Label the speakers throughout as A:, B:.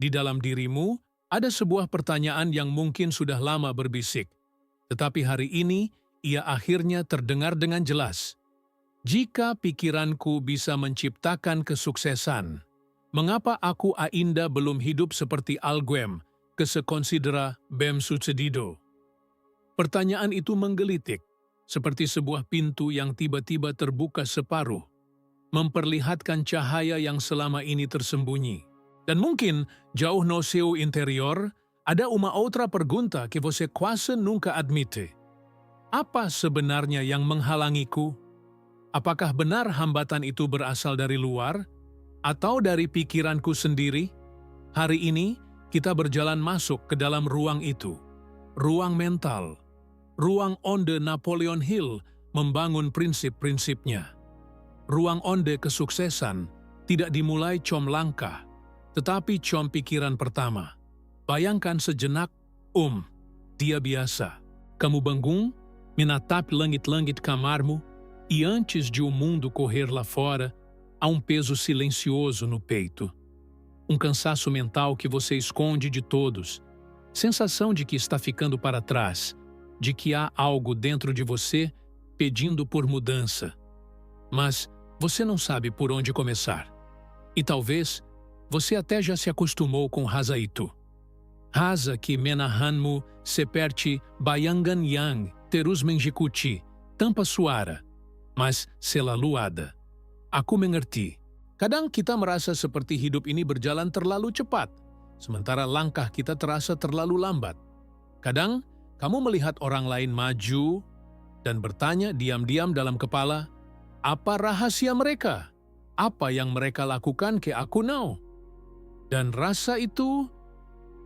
A: Di dalam dirimu, ada sebuah pertanyaan yang mungkin sudah lama berbisik, tetapi hari ini ia akhirnya terdengar dengan jelas. Jika pikiranku bisa menciptakan kesuksesan, mengapa aku Ainda belum hidup seperti Alguem, kesekonsidera bem sucedido? Pertanyaan itu menggelitik, seperti sebuah pintu yang tiba-tiba terbuka separuh, memperlihatkan cahaya yang selama ini tersembunyi. Dan mungkin, jauh no seu interior, ada uma outra pergunta que você quase nunca admite. Apa sebenarnya yang menghalangiku? Apakah benar hambatan itu berasal dari luar atau dari pikiranku sendiri? Hari ini, kita berjalan masuk ke dalam ruang itu. Ruang mental. Ruang onde Napoleon Hill membangun prinsip-prinsipnya. Ruang onde kesuksesan tidak dimulai com langkah, tetapi com pikiran pertama. Bayangkan sejenak, dia biasa. Kamu bangun, menatap langit-langit kamarmu, e antes de o mundo correr lá fora, há peso silencioso no peito. Cansaço mental que você esconde de todos. Sensação de que está ficando para trás, de que há algo dentro de você pedindo por mudança. Mas você não sabe por onde começar. E talvez você até já se acostumou com rasa itu. Rasa que menahanmu seperti bayangan yang terus menjikuti, tanpa suara, mas selaluada. Aku mengerti. Kadang kita merasa seperti hidup ini berjalan terlalu cepat, sementara langkah kita terasa terlalu lambat. Kadang, kamu melihat orang lain maju dan bertanya diam-diam dalam kepala, apa rahasia mereka? Apa yang mereka lakukan ke aku now? Dan rasa itu,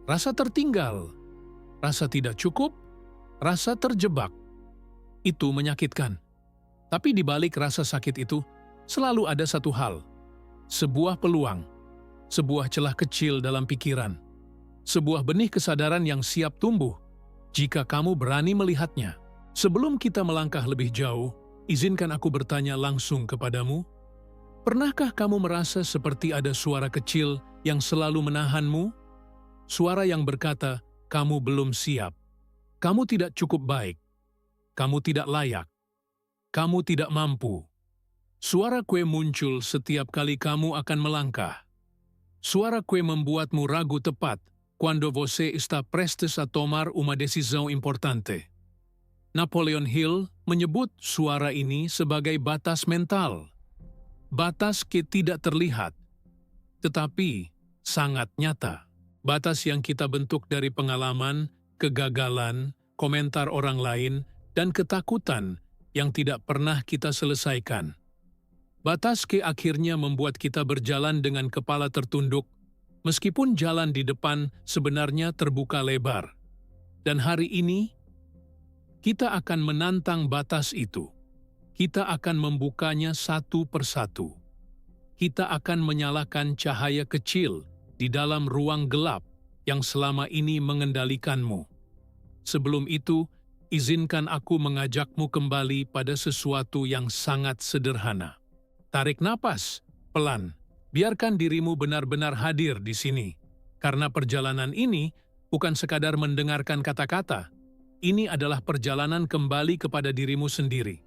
A: rasa tertinggal, rasa tidak cukup, rasa terjebak. Itu menyakitkan. Tapi di balik rasa sakit itu, selalu ada satu hal. Sebuah peluang, sebuah celah kecil dalam pikiran, sebuah benih kesadaran yang siap tumbuh jika kamu berani melihatnya. Sebelum kita melangkah lebih jauh, izinkan aku bertanya langsung kepadamu. Pernahkah kamu merasa seperti ada suara kecil yang selalu menahanmu? Suara yang berkata, kamu belum siap, kamu tidak cukup baik, kamu tidak layak, kamu tidak mampu. Suara kue muncul setiap kali kamu akan melangkah. Suara kue membuatmu ragu tepat quando você está prestes a tomar uma decisão importante. Napoleon Hill menyebut suara ini sebagai batas mental. Batas que tidak terlihat, tetapi sangat nyata. Batas yang kita bentuk dari pengalaman, kegagalan, komentar orang lain, dan ketakutan yang tidak pernah kita selesaikan. Batas ke akhirnya membuat kita berjalan dengan kepala tertunduk, meskipun jalan di depan sebenarnya terbuka lebar. Dan hari ini, kita akan menantang batas itu. Kita akan membukanya satu persatu. Kita akan menyalakan cahaya kecil di dalam ruang gelap yang selama ini mengendalikanmu. Sebelum itu, izinkan aku mengajakmu kembali pada sesuatu yang sangat sederhana. Tarik napas, pelan. Biarkan dirimu benar-benar hadir di sini. Karena perjalanan ini bukan sekadar mendengarkan kata-kata. Ini adalah perjalanan kembali kepada dirimu sendiri.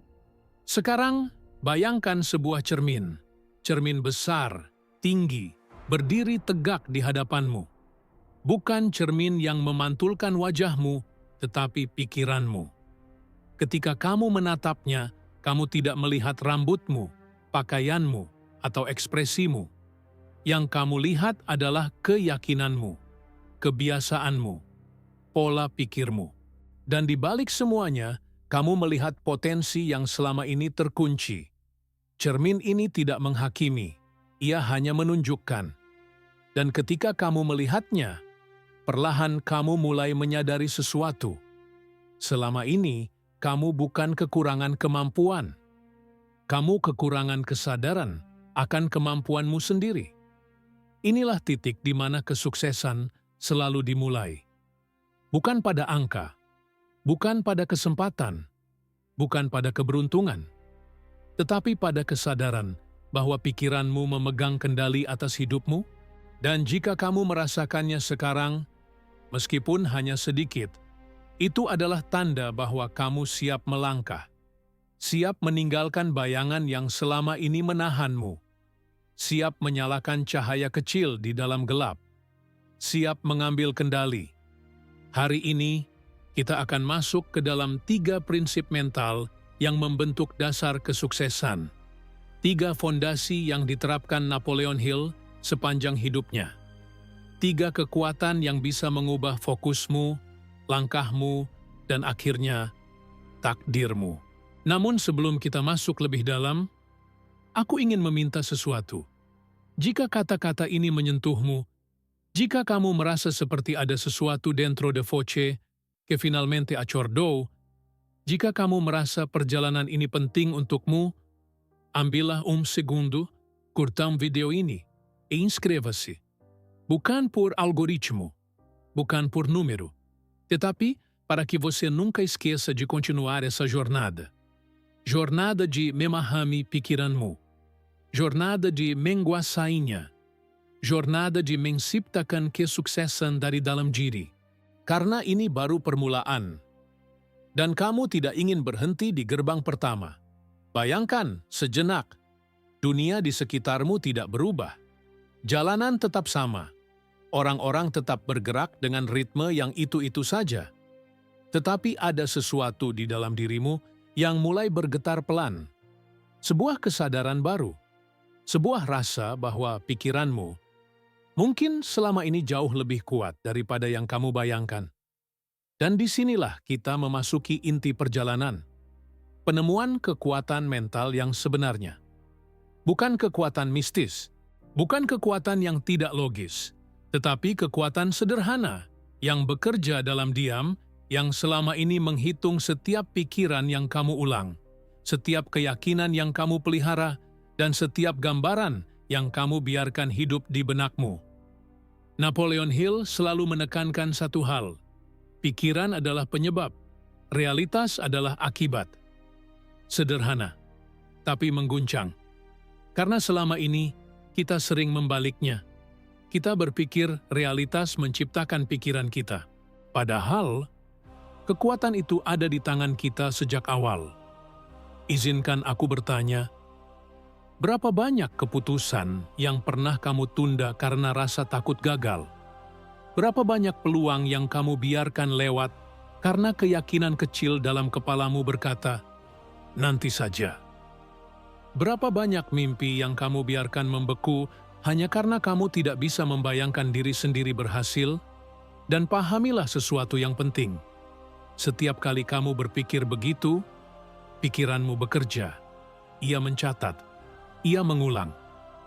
A: Sekarang, bayangkan sebuah cermin. Cermin besar, tinggi, berdiri tegak di hadapanmu. Bukan cermin yang memantulkan wajahmu, tetapi pikiranmu. Ketika kamu menatapnya, kamu tidak melihat rambutmu, pakaianmu, atau ekspresimu. Yang kamu lihat adalah keyakinanmu, kebiasaanmu, pola pikirmu. Dan di balik semuanya, kamu melihat potensi yang selama ini terkunci. Cermin ini tidak menghakimi, ia hanya menunjukkan. Dan ketika kamu melihatnya, perlahan kamu mulai menyadari sesuatu. Selama ini, kamu bukan kekurangan kemampuan. Kamu kekurangan kesadaran akan kemampuanmu sendiri. Inilah titik di mana kesuksesan selalu dimulai. Bukan pada angka, bukan pada kesempatan, bukan pada keberuntungan, tetapi pada kesadaran bahwa pikiranmu memegang kendali atas hidupmu, Dan jika kamu merasakannya sekarang, meskipun hanya sedikit, itu adalah tanda bahwa kamu siap melangkah, siap meninggalkan bayangan yang selama ini menahanmu, siap menyalakan cahaya kecil di dalam gelap, siap mengambil kendali. Hari ini, kita akan masuk ke dalam 3 prinsip mental yang membentuk dasar kesuksesan. 3 fondasi yang diterapkan Napoleon Hill sepanjang hidupnya. 3 kekuatan yang bisa mengubah fokusmu, langkahmu, dan akhirnya takdirmu. Namun sebelum kita masuk lebih dalam, aku ingin meminta sesuatu. Jika kata-kata ini menyentuhmu, jika kamu merasa seperti ada sesuatu dentro de voce que finalmente acordou, jika kamu merasa perjalanan ini penting untukmu, ambillah segundo, curtam video ini, e inscreva-se. Bukan por algoritmo, bukan por número, tetapi para que você nunca esqueça de continuar essa jornada. Jornada de memahami pikiranmu. Jornada de menguasainya. Jornada de menciptakan kesuksesan dari dalam diri. Karena ini baru permulaan. Dan kamu tidak ingin berhenti di gerbang pertama. Bayangkan sejenak, dunia di sekitarmu tidak berubah. Jalanan tetap sama. Orang-orang tetap bergerak dengan ritme yang itu-itu saja. Tetapi ada sesuatu di dalam dirimu yang mulai bergetar pelan. Sebuah kesadaran baru. Sebuah rasa bahwa pikiranmu mungkin selama ini jauh lebih kuat daripada yang kamu bayangkan. Dan disinilah kita memasuki inti perjalanan. Penemuan kekuatan mental yang sebenarnya. Bukan kekuatan mistis, bukan kekuatan yang tidak logis, tetapi kekuatan sederhana yang bekerja dalam diam, yang selama ini menghitung setiap pikiran yang kamu ulang, setiap keyakinan yang kamu pelihara, dan setiap gambaran yang kamu biarkan hidup di benakmu. Napoleon Hill selalu menekankan satu hal. Pikiran adalah penyebab, realitas adalah akibat. Sederhana, tapi mengguncang. Karena selama ini, kita sering membaliknya. Kita berpikir realitas menciptakan pikiran kita. Padahal, kekuatan itu ada di tangan kita sejak awal. Izinkan aku bertanya, berapa banyak keputusan yang pernah kamu tunda karena rasa takut gagal? Berapa banyak peluang yang kamu biarkan lewat karena keyakinan kecil dalam kepalamu berkata, nanti saja. Berapa banyak mimpi yang kamu biarkan membeku hanya karena kamu tidak bisa membayangkan diri sendiri berhasil? Dan pahamilah sesuatu yang penting. Setiap kali kamu berpikir begitu, pikiranmu bekerja. Ia mencatat, ia mengulang,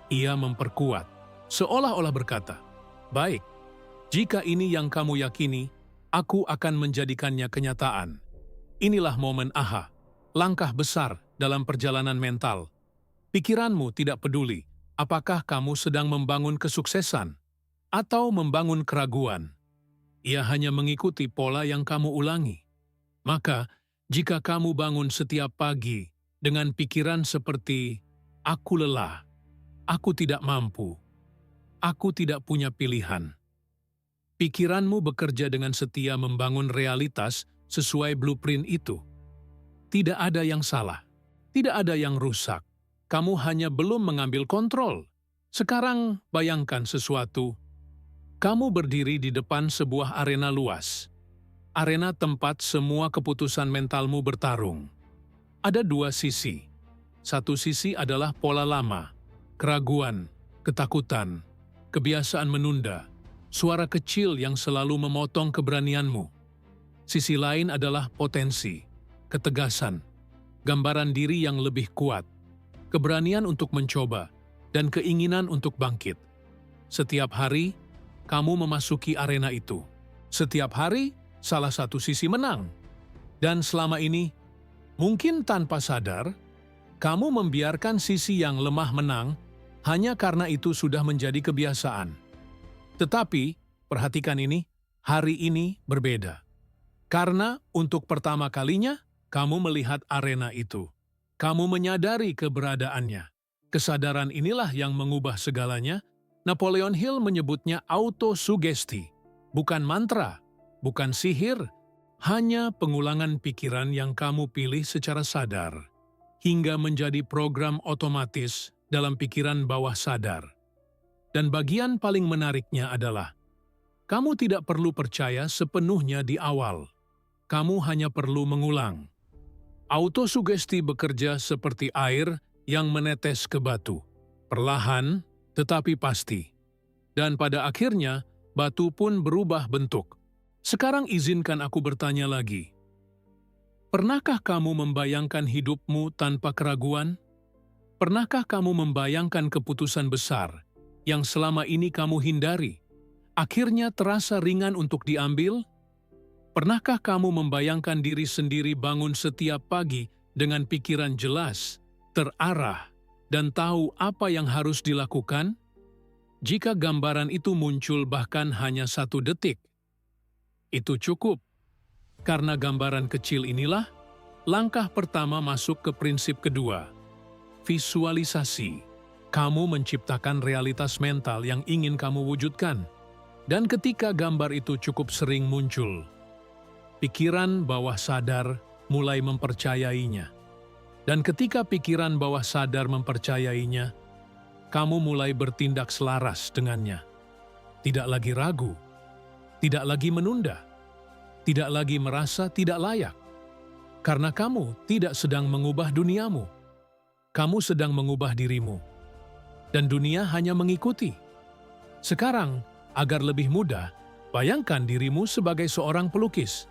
A: ia memperkuat, seolah-olah berkata, baik, jika ini yang kamu yakini, aku akan menjadikannya kenyataan. Inilah momen aha, langkah besar dalam perjalanan mental. Pikiranmu tidak peduli apakah kamu sedang membangun kesuksesan atau membangun keraguan. Ia hanya mengikuti pola yang kamu ulangi. Maka, jika kamu bangun setiap pagi dengan pikiran seperti, aku lelah, aku tidak mampu, aku tidak punya pilihan. Pikiranmu bekerja dengan setia membangun realitas sesuai blueprint itu. Tidak ada yang salah, tidak ada yang rusak. Kamu hanya belum mengambil kontrol. Sekarang bayangkan sesuatu. Kamu berdiri di depan sebuah arena luas. Arena tempat semua keputusan mentalmu bertarung. Ada 2 sisi. Satu sisi adalah pola lama, keraguan, ketakutan, kebiasaan menunda, suara kecil yang selalu memotong keberanianmu. Sisi lain adalah potensi, ketegasan, gambaran diri yang lebih kuat, keberanian untuk mencoba, dan keinginan untuk bangkit. Setiap hari, kamu memasuki arena itu. Setiap hari, salah satu sisi menang. Dan selama ini, mungkin tanpa sadar, kamu membiarkan sisi yang lemah menang hanya karena itu sudah menjadi kebiasaan. Tetapi, perhatikan ini, hari ini berbeda. Karena untuk pertama kalinya, kamu melihat arena itu. Kamu menyadari keberadaannya. Kesadaran inilah yang mengubah segalanya, Napoleon Hill menyebutnya autosugesti, bukan mantra, bukan sihir, hanya pengulangan pikiran yang kamu pilih secara sadar, hingga menjadi program otomatis dalam pikiran bawah sadar. Dan bagian paling menariknya adalah, kamu tidak perlu percaya sepenuhnya di awal. Kamu hanya perlu mengulang. Autosugesti bekerja seperti air yang menetes ke batu, perlahan tetapi pasti. Dan pada akhirnya, batu pun berubah bentuk. Sekarang izinkan aku bertanya lagi. Pernahkah kamu membayangkan hidupmu tanpa keraguan? Pernahkah kamu membayangkan keputusan besar yang selama ini kamu hindari, akhirnya terasa ringan untuk diambil? Pernahkah kamu membayangkan diri sendiri bangun setiap pagi dengan pikiran jelas, terarah, dan tahu apa yang harus dilakukan? Jika gambaran itu muncul bahkan hanya 1 detik, itu cukup. Karena gambaran kecil inilah, langkah pertama masuk ke prinsip kedua, visualisasi. Kamu menciptakan realitas mental yang ingin kamu wujudkan. Dan ketika gambar itu cukup sering muncul, pikiran bawah sadar mulai mempercayainya. Dan ketika pikiran bawah sadar mempercayainya, kamu mulai bertindak selaras dengannya. Tidak lagi ragu, tidak lagi menunda, tidak lagi merasa tidak layak. Karena kamu tidak sedang mengubah duniamu, kamu sedang mengubah dirimu. Dan dunia hanya mengikuti. Sekarang, agar lebih mudah, bayangkan dirimu sebagai seorang pelukis.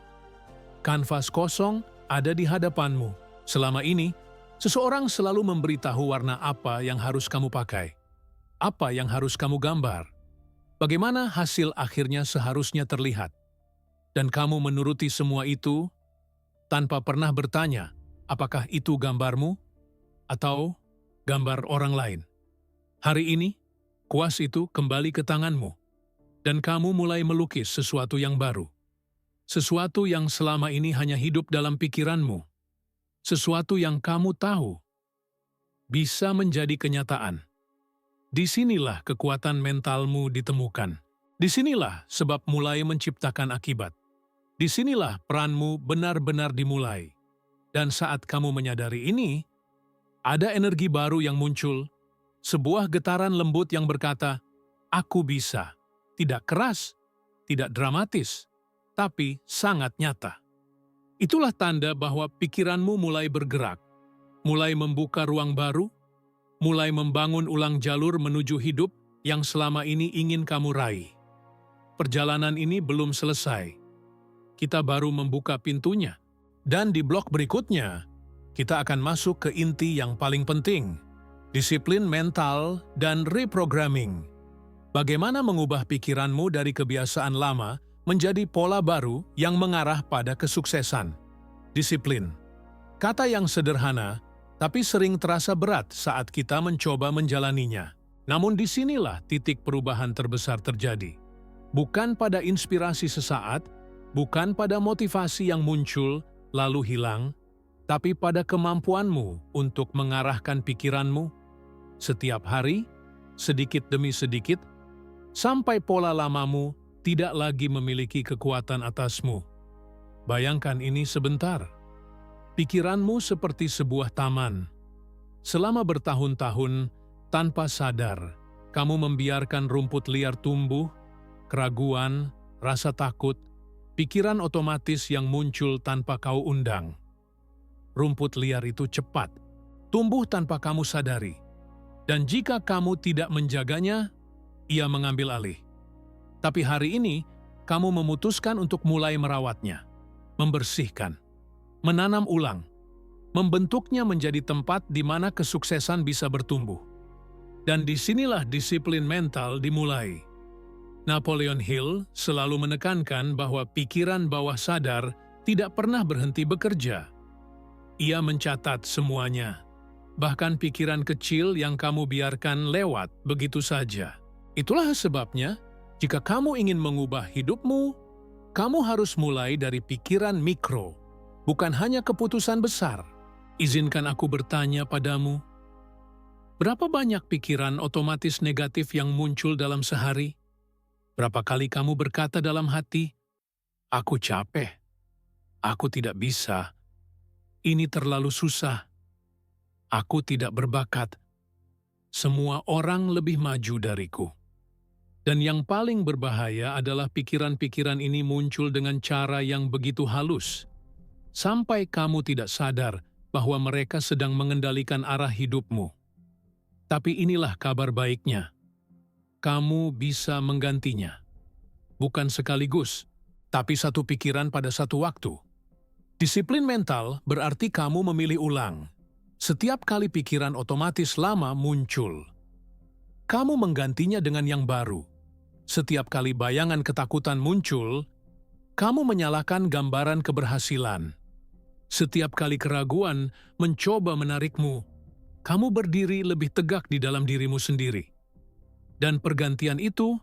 A: Kanvas kosong ada di hadapanmu. Selama ini, seseorang selalu memberitahu warna apa yang harus kamu pakai, apa yang harus kamu gambar, bagaimana hasil akhirnya seharusnya terlihat. Dan kamu menuruti semua itu tanpa pernah bertanya, apakah itu gambarmu atau gambar orang lain. Hari ini, kuas itu kembali ke tanganmu, dan kamu mulai melukis sesuatu yang baru. Sesuatu yang selama ini hanya hidup dalam pikiranmu. Sesuatu yang kamu tahu bisa menjadi kenyataan. Disinilah kekuatan mentalmu ditemukan. Disinilah sebab mulai menciptakan akibat. Disinilah peranmu benar-benar dimulai. Dan saat kamu menyadari ini, ada energi baru yang muncul, sebuah getaran lembut yang berkata, "Aku bisa." Tidak keras, tidak dramatis, tapi sangat nyata. Itulah tanda bahwa pikiranmu mulai bergerak, mulai membuka ruang baru, mulai membangun ulang jalur menuju hidup yang selama ini ingin kamu raih. Perjalanan ini belum selesai. Kita baru membuka pintunya. Dan di blok berikutnya, kita akan masuk ke inti yang paling penting, disiplin mental dan reprogramming. Bagaimana mengubah pikiranmu dari kebiasaan lama menjadi pola baru yang mengarah pada kesuksesan. Disiplin. Kata yang sederhana, tapi sering terasa berat saat kita mencoba menjalaninya. Namun disinilah titik perubahan terbesar terjadi. Bukan pada inspirasi sesaat, bukan pada motivasi yang muncul lalu hilang, tapi pada kemampuanmu untuk mengarahkan pikiranmu setiap hari, sedikit demi sedikit, sampai pola lamamu tidak lagi memiliki kekuatan atasmu. Bayangkan ini sebentar. Pikiranmu seperti sebuah taman. Selama bertahun-tahun, tanpa sadar, kamu membiarkan rumput liar tumbuh, keraguan, rasa takut, pikiran otomatis yang muncul tanpa kau undang. Rumput liar itu cepat, tumbuh tanpa kamu sadari. Dan jika kamu tidak menjaganya, ia mengambil alih. Tapi hari ini, kamu memutuskan untuk mulai merawatnya, membersihkan, menanam ulang, membentuknya menjadi tempat di mana kesuksesan bisa bertumbuh. Dan disinilah disiplin mental dimulai. Napoleon Hill selalu menekankan bahwa pikiran bawah sadar tidak pernah berhenti bekerja. Ia mencatat semuanya, bahkan pikiran kecil yang kamu biarkan lewat begitu saja. Itulah sebabnya, jika kamu ingin mengubah hidupmu, kamu harus mulai dari pikiran mikro, bukan hanya keputusan besar. Izinkan aku bertanya padamu, Berapa banyak pikiran otomatis negatif yang muncul dalam sehari? Berapa kali kamu berkata dalam hati, "Aku capek, aku tidak bisa, ini terlalu susah, aku tidak berbakat, semua orang lebih maju dariku." Dan yang paling berbahaya adalah pikiran-pikiran ini muncul dengan cara yang begitu halus, sampai kamu tidak sadar bahwa mereka sedang mengendalikan arah hidupmu. Tapi inilah kabar baiknya, kamu bisa menggantinya. Bukan sekaligus, tapi satu pikiran pada satu waktu. Disiplin mental berarti kamu memilih ulang. Setiap kali pikiran otomatis lama muncul, kamu menggantinya dengan yang baru. Setiap kali bayangan ketakutan muncul, kamu menyalakan gambaran keberhasilan. Setiap kali keraguan mencoba menarikmu, kamu berdiri lebih tegak di dalam dirimu sendiri. Dan pergantian itu,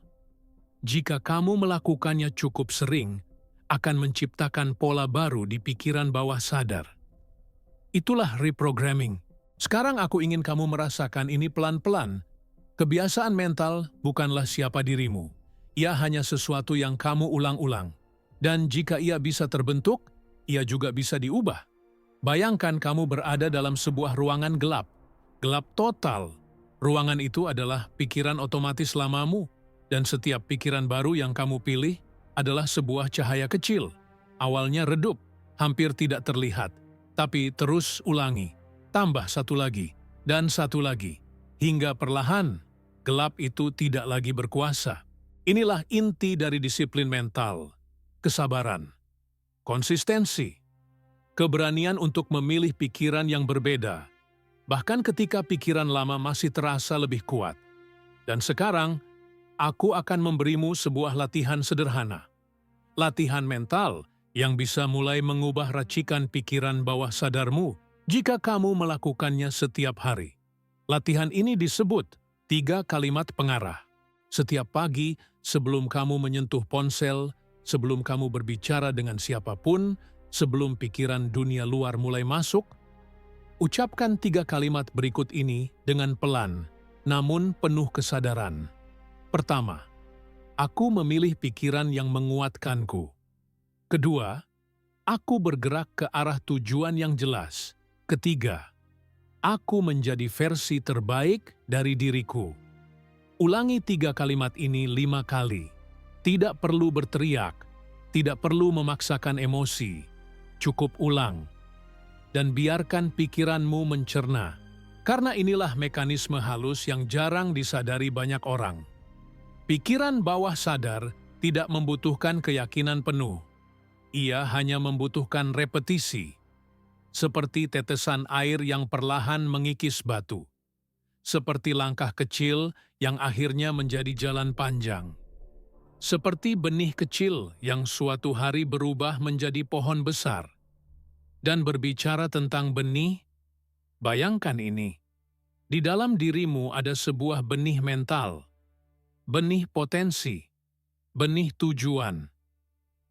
A: jika kamu melakukannya cukup sering, akan menciptakan pola baru di pikiran bawah sadar. Itulah reprogramming. Sekarang aku ingin kamu merasakan ini pelan-pelan. Kebiasaan mental bukanlah siapa dirimu. Ia hanya sesuatu yang kamu ulang-ulang. Dan jika ia bisa terbentuk, ia juga bisa diubah. Bayangkan kamu berada dalam sebuah ruangan gelap. Gelap total. Ruangan itu adalah pikiran otomatis lamamu. Dan setiap pikiran baru yang kamu pilih adalah sebuah cahaya kecil. Awalnya redup, hampir tidak terlihat. Tapi terus ulangi, tambah satu lagi, dan satu lagi. Hingga perlahan, gelap itu tidak lagi berkuasa. Inilah inti dari disiplin mental. Kesabaran, konsistensi, keberanian untuk memilih pikiran yang berbeda. Bahkan ketika pikiran lama masih terasa lebih kuat. Dan sekarang, aku akan memberimu sebuah latihan sederhana. Latihan mental yang bisa mulai mengubah racikan pikiran bawah sadarmu jika kamu melakukannya setiap hari. Latihan ini disebut 3 kalimat pengarah. Setiap pagi, sebelum kamu menyentuh ponsel, sebelum kamu berbicara dengan siapapun, sebelum pikiran dunia luar mulai masuk, ucapkan 3 kalimat berikut ini dengan pelan, namun penuh kesadaran. Pertama, aku memilih pikiran yang menguatkanku. Kedua, aku bergerak ke arah tujuan yang jelas. Ketiga, aku menjadi versi terbaik dari diriku. Ulangi 3 kalimat ini 5 kali. Tidak perlu berteriak, tidak perlu memaksakan emosi. Cukup ulang. Dan biarkan pikiranmu mencerna. Karena inilah mekanisme halus yang jarang disadari banyak orang. Pikiran bawah sadar tidak membutuhkan keyakinan penuh. Ia hanya membutuhkan repetisi, seperti tetesan air yang perlahan mengikis batu, seperti langkah kecil yang akhirnya menjadi jalan panjang, seperti benih kecil yang suatu hari berubah menjadi pohon besar. Dan berbicara tentang benih, bayangkan ini, di dalam dirimu ada sebuah benih mental, benih potensi, benih tujuan,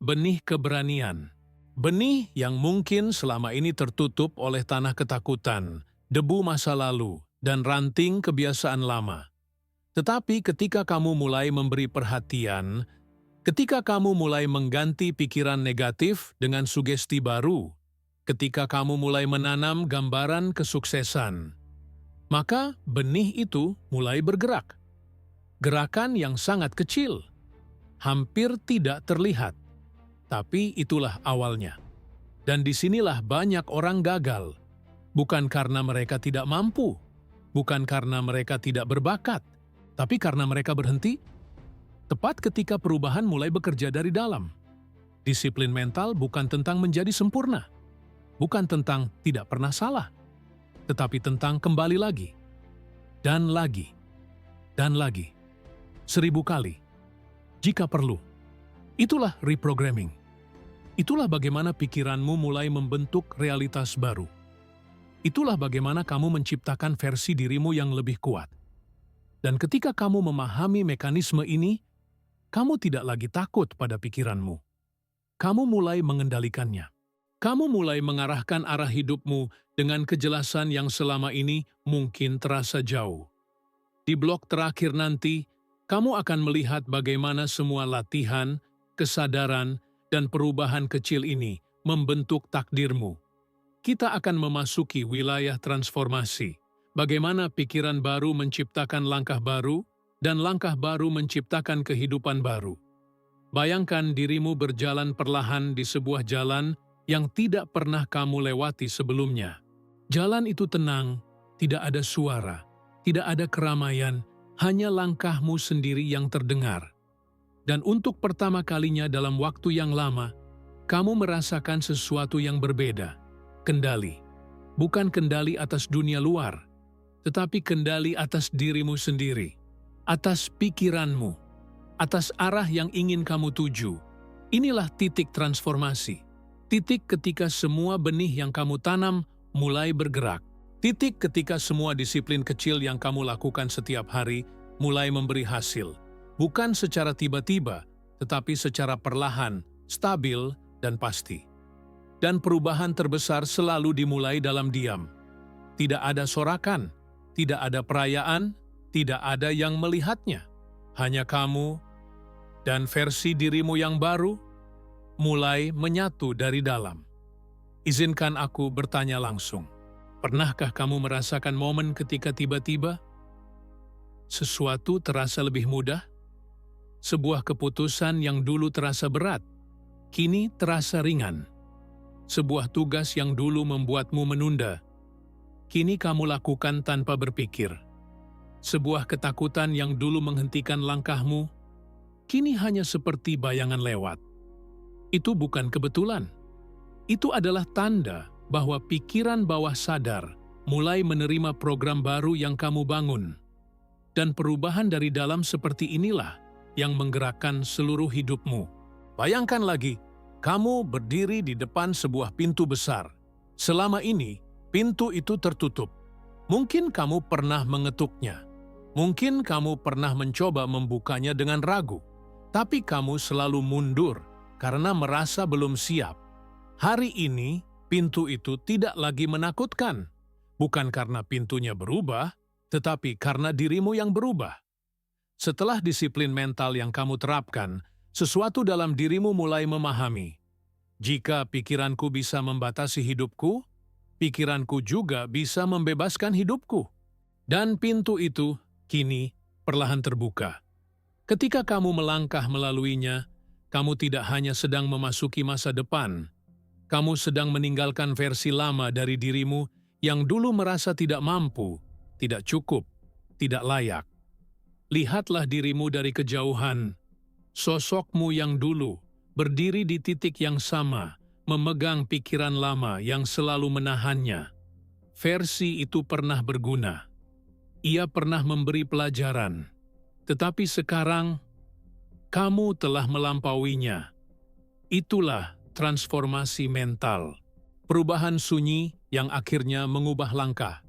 A: benih keberanian, benih yang mungkin selama ini tertutup oleh tanah ketakutan, debu masa lalu, dan ranting kebiasaan lama. Tetapi ketika kamu mulai memberi perhatian, ketika kamu mulai mengganti pikiran negatif dengan sugesti baru, ketika kamu mulai menanam gambaran kesuksesan, maka benih itu mulai bergerak. Gerakan yang sangat kecil, hampir tidak terlihat. Tapi itulah awalnya. Dan disinilah banyak orang gagal. Bukan karena mereka tidak mampu, bukan karena mereka tidak berbakat, tapi karena mereka berhenti tepat ketika perubahan mulai bekerja dari dalam. Disiplin mental bukan tentang menjadi sempurna, bukan tentang tidak pernah salah, tetapi tentang kembali lagi, dan lagi, dan lagi, 1000 kali, jika perlu. Itulah reprogramming. Itulah bagaimana pikiranmu mulai membentuk realitas baru. Itulah bagaimana kamu menciptakan versi dirimu yang lebih kuat. Dan ketika kamu memahami mekanisme ini, kamu tidak lagi takut pada pikiranmu. Kamu mulai mengendalikannya. Kamu mulai mengarahkan arah hidupmu dengan kejelasan yang selama ini mungkin terasa jauh. Di blok terakhir nanti, kamu akan melihat bagaimana semua latihan, kesadaran, dan perubahan kecil ini membentuk takdirmu. Kita akan memasuki wilayah transformasi. Bagaimana pikiran baru menciptakan langkah baru, dan langkah baru menciptakan kehidupan baru. Bayangkan dirimu berjalan perlahan di sebuah jalan yang tidak pernah kamu lewati sebelumnya. Jalan itu tenang, tidak ada suara, tidak ada keramaian, hanya langkahmu sendiri yang terdengar. Dan untuk pertama kalinya dalam waktu yang lama, kamu merasakan sesuatu yang berbeda. Kendali. Bukan kendali atas dunia luar, tetapi kendali atas dirimu sendiri, atas pikiranmu, atas arah yang ingin kamu tuju. Inilah titik transformasi. Titik ketika semua benih yang kamu tanam mulai bergerak. Titik ketika semua disiplin kecil yang kamu lakukan setiap hari mulai memberi hasil. Bukan secara tiba-tiba, tetapi secara perlahan, stabil, dan pasti. Dan perubahan terbesar selalu dimulai dalam diam. Tidak ada sorakan, tidak ada perayaan, tidak ada yang melihatnya. Hanya kamu dan versi dirimu yang baru mulai menyatu dari dalam. Izinkan aku bertanya langsung. Pernahkah kamu merasakan momen ketika tiba-tiba sesuatu terasa lebih mudah? Sebuah keputusan yang dulu terasa berat, kini terasa ringan. Sebuah tugas yang dulu membuatmu menunda, kini kamu lakukan tanpa berpikir. Sebuah ketakutan yang dulu menghentikan langkahmu, kini hanya seperti bayangan lewat. Itu bukan kebetulan. Itu adalah tanda bahwa pikiran bawah sadar mulai menerima program baru yang kamu bangun. Dan perubahan dari dalam seperti inilah yang menggerakkan seluruh hidupmu. Bayangkan lagi, kamu berdiri di depan sebuah pintu besar. Selama ini, pintu itu tertutup. Mungkin kamu pernah mengetuknya. Mungkin kamu pernah mencoba membukanya dengan ragu. Tapi kamu selalu mundur karena merasa belum siap. Hari ini, pintu itu tidak lagi menakutkan. Bukan karena pintunya berubah, tetapi karena dirimu yang berubah. Setelah disiplin mental yang kamu terapkan, sesuatu dalam dirimu mulai memahami. Jika pikiranku bisa membatasi hidupku, pikiranku juga bisa membebaskan hidupku. Dan pintu itu, kini, perlahan terbuka. Ketika kamu melangkah melaluinya, kamu tidak hanya sedang memasuki masa depan, kamu sedang meninggalkan versi lama dari dirimu yang dulu merasa tidak mampu, tidak cukup, tidak layak. Lihatlah dirimu dari kejauhan, sosokmu yang dulu berdiri di titik yang sama, memegang pikiran lama yang selalu menahannya. Versi itu pernah berguna. Ia pernah memberi pelajaran. Tetapi sekarang, kamu telah melampauinya. Itulah transformasi mental. Perubahan sunyi yang akhirnya mengubah langkah.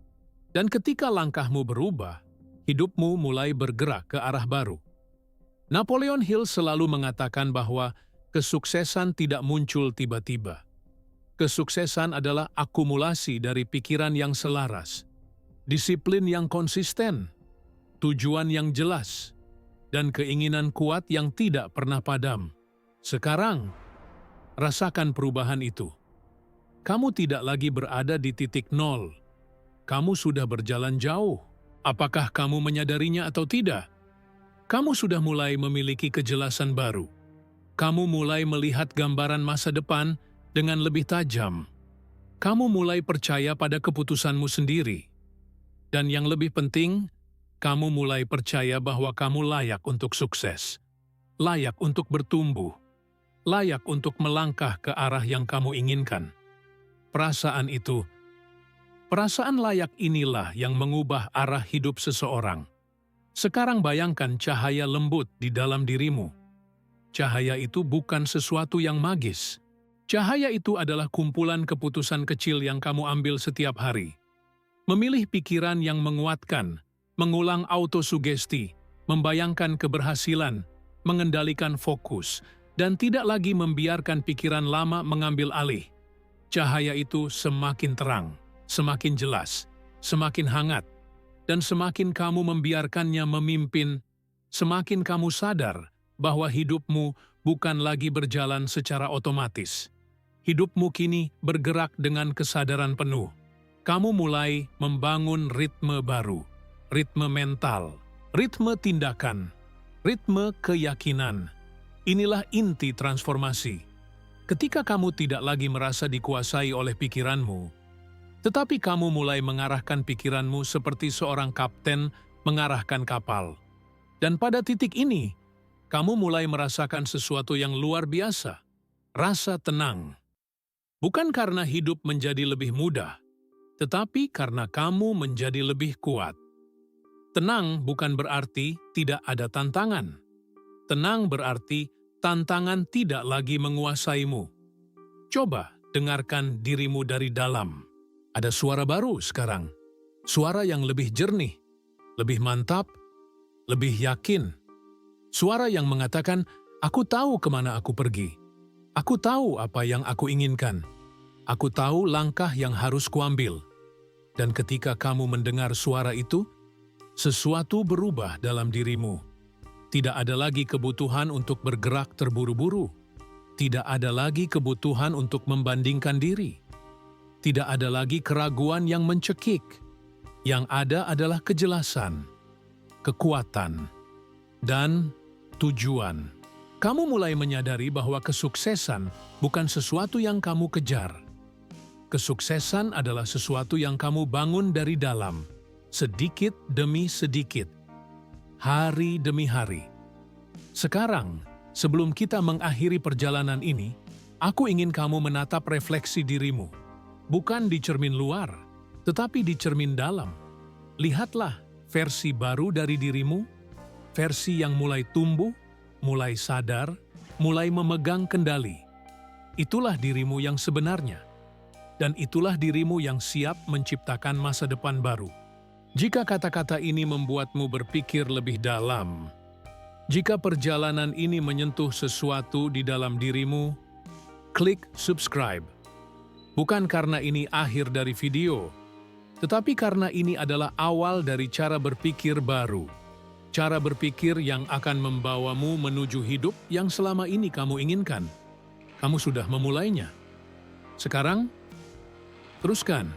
A: Dan ketika langkahmu berubah, hidupmu mulai bergerak ke arah baru. Napoleon Hill selalu mengatakan bahwa kesuksesan tidak muncul tiba-tiba. Kesuksesan adalah akumulasi dari pikiran yang selaras, disiplin yang konsisten, tujuan yang jelas, dan keinginan kuat yang tidak pernah padam. Sekarang, rasakan perubahan itu. Kamu tidak lagi berada di titik nol. Kamu sudah berjalan jauh. Apakah kamu menyadarinya atau tidak? Kamu sudah mulai memiliki kejelasan baru. Kamu mulai melihat gambaran masa depan dengan lebih tajam. Kamu mulai percaya pada keputusanmu sendiri. Dan yang lebih penting, kamu mulai percaya bahwa kamu layak untuk sukses, layak untuk bertumbuh, layak untuk melangkah ke arah yang kamu inginkan. Perasaan itu, perasaan layak inilah yang mengubah arah hidup seseorang. Sekarang bayangkan cahaya lembut di dalam dirimu. Cahaya itu bukan sesuatu yang magis. Cahaya itu adalah kumpulan keputusan kecil yang kamu ambil setiap hari. Memilih pikiran yang menguatkan, mengulang autosugesti, membayangkan keberhasilan, mengendalikan fokus, dan tidak lagi membiarkan pikiran lama mengambil alih. cahaya itu semakin terang, semakin jelas, semakin hangat, dan semakin kamu membiarkannya memimpin, semakin kamu sadar bahwa hidupmu bukan lagi berjalan secara otomatis. Hidupmu kini bergerak dengan kesadaran penuh. Kamu mulai membangun ritme baru, ritme mental, ritme tindakan, ritme keyakinan. Inilah inti transformasi. Ketika kamu tidak lagi merasa dikuasai oleh pikiranmu, tetapi kamu mulai mengarahkan pikiranmu seperti seorang kapten mengarahkan kapal. Dan pada titik ini, kamu mulai merasakan sesuatu yang luar biasa, rasa tenang. Bukan karena hidup menjadi lebih mudah, tetapi karena kamu menjadi lebih kuat. Tenang bukan berarti tidak ada tantangan. Tenang berarti tantangan tidak lagi menguasaimu. Coba dengarkan dirimu dari dalam. Ada suara baru sekarang. Suara yang lebih jernih, lebih mantap, lebih yakin. Suara yang mengatakan, aku tahu kemana aku pergi. Aku tahu apa yang aku inginkan. Aku tahu langkah yang harus kuambil. Dan ketika kamu mendengar suara itu, sesuatu berubah dalam dirimu. Tidak ada lagi kebutuhan untuk bergerak terburu-buru. Tidak ada lagi kebutuhan untuk membandingkan diri. Tidak ada lagi keraguan yang mencekik. Yang ada adalah kejelasan, kekuatan, dan tujuan. Kamu mulai menyadari bahwa kesuksesan bukan sesuatu yang kamu kejar. Kesuksesan adalah sesuatu yang kamu bangun dari dalam, sedikit demi sedikit, hari demi hari. Sekarang, sebelum kita mengakhiri perjalanan ini, aku ingin kamu menatap refleksi dirimu. Bukan di cermin luar, tetapi di cermin dalam. Lihatlah versi baru dari dirimu, versi yang mulai tumbuh, mulai sadar, mulai memegang kendali. Itulah dirimu yang sebenarnya. Dan itulah dirimu yang siap menciptakan masa depan baru. Jika kata-kata ini membuatmu berpikir lebih dalam, jika perjalanan ini menyentuh sesuatu di dalam dirimu, klik subscribe. Bukan karena ini akhir dari video, tetapi karena ini adalah awal dari cara berpikir baru. Cara berpikir yang akan membawamu menuju hidup yang selama ini kamu inginkan. Kamu sudah memulainya. Sekarang, teruskan.